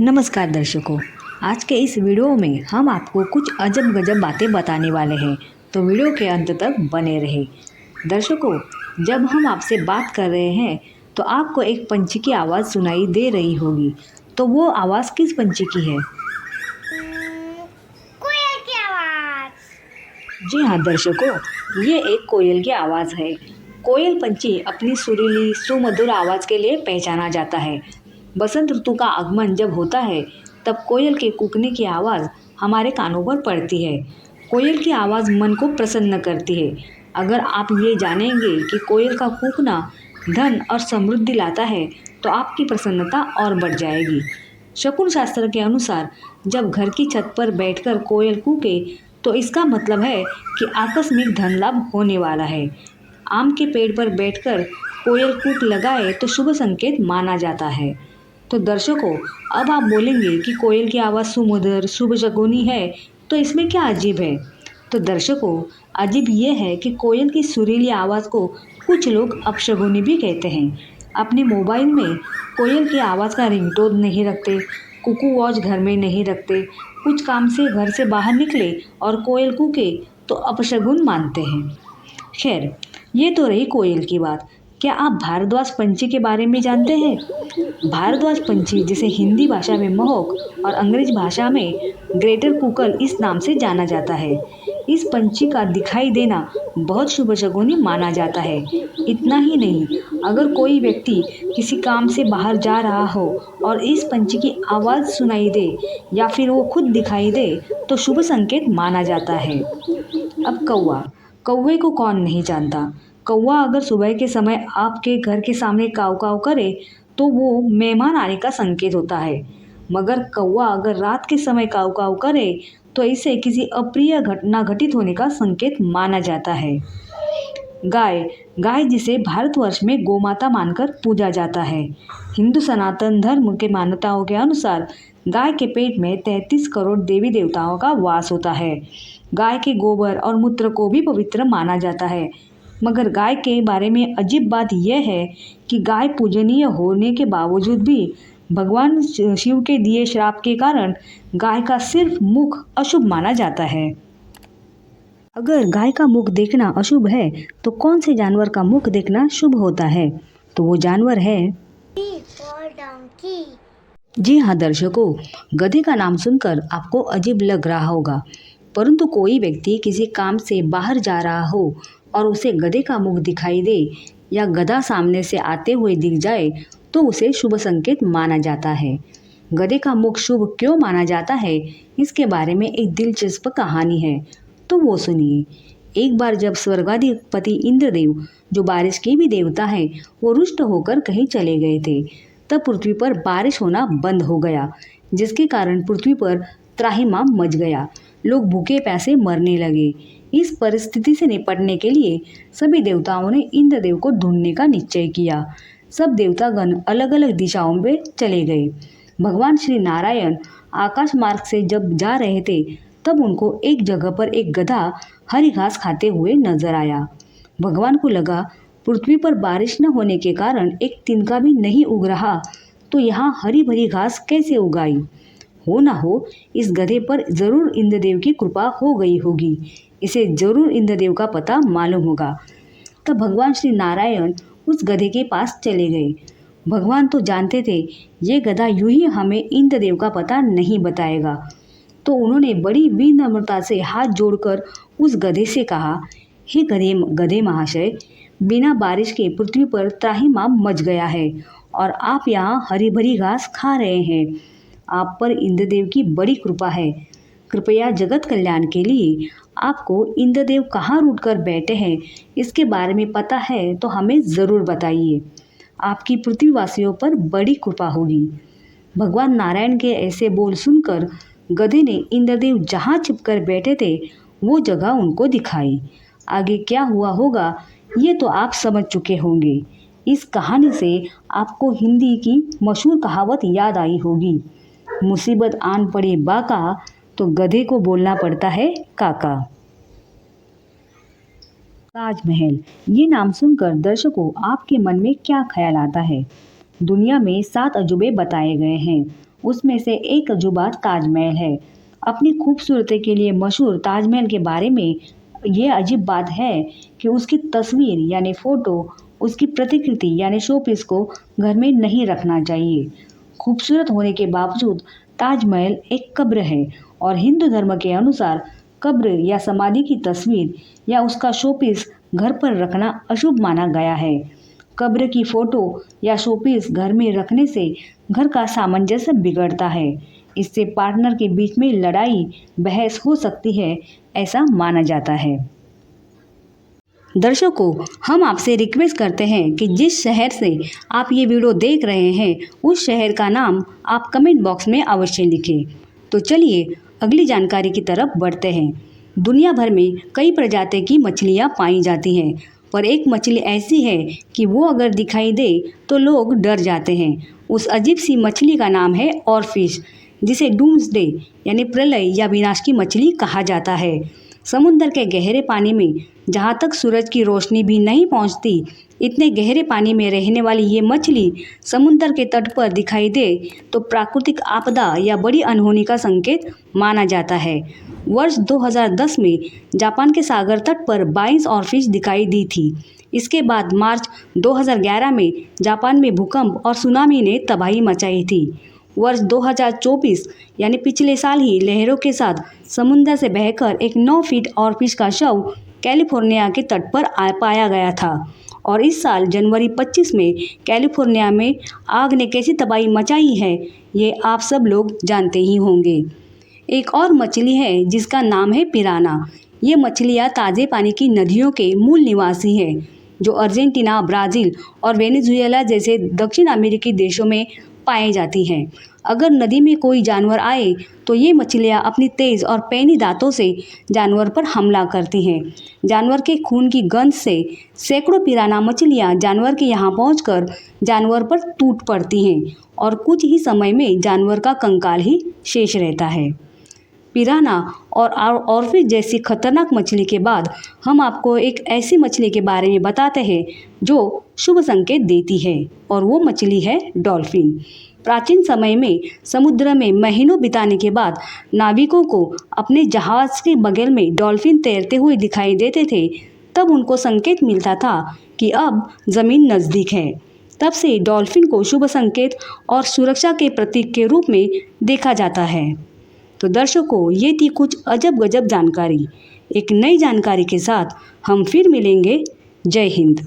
नमस्कार दर्शकों। आज के इस वीडियो में हम आपको कुछ अजब गजब बातें बताने वाले हैं, तो वीडियो के अंत तक बने रहे। दर्शकों, जब हम आपसे बात कर रहे हैं तो आपको एक पंछी की आवाज़ सुनाई दे रही होगी, तो वो आवाज़ किस पंछी की है? कोयल की आवाज। जी हाँ दर्शकों, ये एक कोयल की आवाज़ है। कोयल पंछी अपनी सुरीली सुमधुर आवाज़ के लिए पहचाना जाता है। बसंत ऋतु का आगमन जब होता है तब कोयल के कूकने की आवाज़ हमारे कानों पर पड़ती है। कोयल की आवाज़ मन को प्रसन्न करती है। अगर आप ये जानेंगे कि कोयल का कूकना धन और समृद्धि लाता है तो आपकी प्रसन्नता और बढ़ जाएगी। शकुन शास्त्र के अनुसार जब घर की छत पर बैठकर कोयल कूके तो इसका मतलब है कि आकस्मिक धन लाभ होने वाला है। आम के पेड़ पर बैठकर कोयल कूक लगाए तो शुभ संकेत माना जाता है। तो दर्शकों, अब आप बोलेंगे कि कोयल की आवाज़ सुमधुर शुभ शकुनी है, तो इसमें क्या अजीब है? तो दर्शकों, अजीब ये है कि कोयल की सुरीली आवाज़ को कुछ लोग अपशगुनी भी कहते हैं। अपने मोबाइल में कोयल की आवाज़ का रिंगटोन नहीं रखते, कुकू वॉच घर में नहीं रखते, कुछ काम से घर से बाहर निकले और कोयल कूके तो अपशगुन मानते हैं। खैर, ये तो रही कोयल की बात। क्या आप भारद्वाज पंछी के बारे में जानते हैं? भारद्वाज पंछी, जिसे हिंदी भाषा में महक और अंग्रेजी भाषा में ग्रेटर कुकल इस नाम से जाना जाता है। इस पंछी का दिखाई देना बहुत शुभ शकुनी माना जाता है। इतना ही नहीं, अगर कोई व्यक्ति किसी काम से बाहर जा रहा हो और इस पंछी की आवाज़ सुनाई दे या फिर वो खुद दिखाई दे तो शुभ संकेत माना जाता है। अब कौवा, कौवे को कौन नहीं जानता। कौवा अगर सुबह के समय आपके घर के सामने काव काव करे तो वो मेहमान आने का संकेत होता है। मगर कौवा अगर रात के समय काव काव करे तो इसे किसी अप्रिय घटना घटित होने का संकेत माना जाता है। गाय, गाय जिसे भारतवर्ष में गोमाता मानकर पूजा जाता है। हिंदू सनातन धर्म के मान्यताओं के अनुसार गाय के पेट में 33 करोड़ देवी देवताओं का वास होता है। गाय के गोबर और मूत्र को भी पवित्र माना जाता है। मगर गाय के बारे में अजीब बात यह है कि गाय पूजनीय होने के बावजूद भी भगवान शिव के दिए श्राप के कारण गाय का सिर्फ मुख अशुभ माना जाता है। अगर गाय का मुख देखना अशुभ है तो कौन से जानवर का मुख देखना शुभ होता है? तो वो जानवर है डंकी। जी हाँ दर्शकों, गधे का नाम सुनकर आपको अजीब लग रहा होगा, परंतु कोई व्यक्ति किसी काम से बाहर जा रहा हो और उसे गधे का मुख दिखाई दे या गधा सामने से आते हुए दिख जाए तो उसे शुभ संकेत माना जाता है। गधे का मुख शुभ क्यों माना जाता है, इसके बारे में एक दिलचस्प कहानी है, तो वो सुनिए। एक बार जब स्वर्गाधिपति इंद्रदेव, जो बारिश के भी देवता हैं, वो रुष्ट होकर कहीं चले गए थे, तब पृथ्वी पर बारिश होना बंद हो गया, जिसके कारण पृथ्वी पर त्राहिमाम मच गया। लोग भूखे प्यासे मरने लगे। इस परिस्थिति से निपटने के लिए सभी देवताओं ने इंद्रदेव को ढूंढने का निश्चय किया। सब देवतागण अलग अलग दिशाओं में चले गए। भगवान श्री नारायण आकाश मार्ग से जब जा रहे थे तब उनको एक जगह पर एक गधा हरी घास खाते हुए नजर आया। भगवान को लगा पृथ्वी पर बारिश न होने के कारण एक तिनका भी नहीं उग रहा, तो यहाँ हरी भरी घास कैसे उगाई? हो ना हो इस गधे पर जरूर इंद्रदेव की कृपा हो गई होगी, इसे जरूर इंद्रदेव का पता मालूम होगा। तब भगवान श्री नारायण उस गधे के पास चले गए। भगवान तो जानते थे ये गधा यूं ही हमें इंद्रदेव का पता नहीं बताएगा, तो उन्होंने बड़ी विनम्रता से हाथ जोड़कर उस गधे से कहा, हे गधे गधे महाशय, बिना बारिश के पृथ्वी पर त्राहिमाम मच गया है और आप यहाँ हरी भरी घास खा रहे हैं। आप पर इंद्रदेव की बड़ी कृपा है। कृपया जगत कल्याण के लिए आपको इंद्रदेव कहाँ रूठ कर बैठे हैं, इसके बारे में पता है तो हमें ज़रूर बताइए। आपकी पृथ्वीवासियों पर बड़ी कृपा होगी। भगवान नारायण के ऐसे बोल सुनकर गधे ने इंद्रदेव जहाँ छिपकर बैठे थे वो जगह उनको दिखाई। आगे क्या हुआ होगा ये तो आप समझ चुके होंगे। इस कहानी से आपको हिंदी की मशहूर कहावत याद आई होगी, मुसीबत आन पड़े बाका तो गधे को बोलना पड़ता है काका। ताजमहल, ये नाम सुनकर दर्शकों आपके मन में क्या ख्याल आता है? दुनिया में 7 अजूबे बताए गए हैं उसमें से एक अजूबा ताजमहल है। अपनी खूबसूरती के लिए मशहूर ताजमहल के बारे में ये अजीब बात है कि उसकी तस्वीर यानी फ़ोटो, उसकी प्रतिकृति यानी शोपीस को घर में नहीं रखना चाहिए। खूबसूरत होने के बावजूद ताजमहल एक कब्र है और हिंदू धर्म के अनुसार कब्र या समाधि की तस्वीर या उसका शोपीस घर पर रखना अशुभ माना गया है। कब्र की फोटो या शोपीस घर में रखने से घर का सामंजस्य बिगड़ता है। इससे पार्टनर के बीच में लड़ाई बहस हो सकती है, ऐसा माना जाता है। दर्शकों, हम आपसे रिक्वेस्ट करते हैं कि जिस शहर से आप ये वीडियो देख रहे हैं उस शहर का नाम आप कमेंट बॉक्स में अवश्य लिखें। तो चलिए अगली जानकारी की तरफ बढ़ते हैं। दुनिया भर में कई प्रजाति की मछलियाँ पाई जाती हैं, पर एक मछली ऐसी है कि वो अगर दिखाई दे तो लोग डर जाते हैं। उस अजीब सी मछली का नाम है ऑरफिश, जिसे डूम्सडे यानी प्रलय या विनाश की मछली कहा जाता है। समुद्र के गहरे पानी में जहाँ तक सूरज की रोशनी भी नहीं पहुँचती, इतने गहरे पानी में रहने वाली ये मछली समुद्र के तट पर दिखाई दे तो प्राकृतिक आपदा या बड़ी अनहोनी का संकेत माना जाता है। वर्ष 2010 में जापान के सागर तट पर 22 ऑरफिश दिखाई दी थी। इसके बाद मार्च 2011 में जापान में भूकंप और सुनामी ने तबाही मचाई थी। वर्ष 2024 यानी पिछले साल ही लहरों के साथ समुद्र से बहकर एक 9 फीट ऑरफिश का शव कैलिफोर्निया के तट पर पाया गया था। और इस साल जनवरी 25 में कैलिफोर्निया में आग ने कैसी तबाही मचाई है, ये आप सब लोग जानते ही होंगे। एक और मछली है जिसका नाम है पिराना। ये मछलियाँ ताज़े पानी की नदियों के मूल निवासी हैं, जो अर्जेंटीना, ब्राज़ील और वेनेजुएला जैसे दक्षिण अमेरिकी देशों में पाई जाती हैं। अगर नदी में कोई जानवर आए तो ये मछलियाँ अपनी तेज़ और पैनी दांतों से जानवर पर हमला करती हैं। जानवर के खून की गंध से सैकड़ों पिराना मछलियाँ जानवर के यहाँ पहुँचकर जानवर पर टूट पड़ती हैं और कुछ ही समय में जानवर का कंकाल ही शेष रहता है। पिराना और ऑरफिश जैसी खतरनाक मछली के बाद हम आपको एक ऐसी मछली के बारे में बताते हैं जो शुभ संकेत देती है, और वो मछली है डॉल्फिन। प्राचीन समय में समुद्र में महीनों बिताने के बाद नाविकों को अपने जहाज के बगल में डॉल्फिन तैरते हुए दिखाई देते थे। तब उनको संकेत मिलता था कि अब ज़मीन नज़दीक है। तब से डॉल्फिन को शुभ संकेत और सुरक्षा के प्रतीक के रूप में देखा जाता है। तो दर्शकों, ये थी कुछ अजब गजब जानकारी। एक नई जानकारी के साथ हम फिर मिलेंगे। जय हिंद।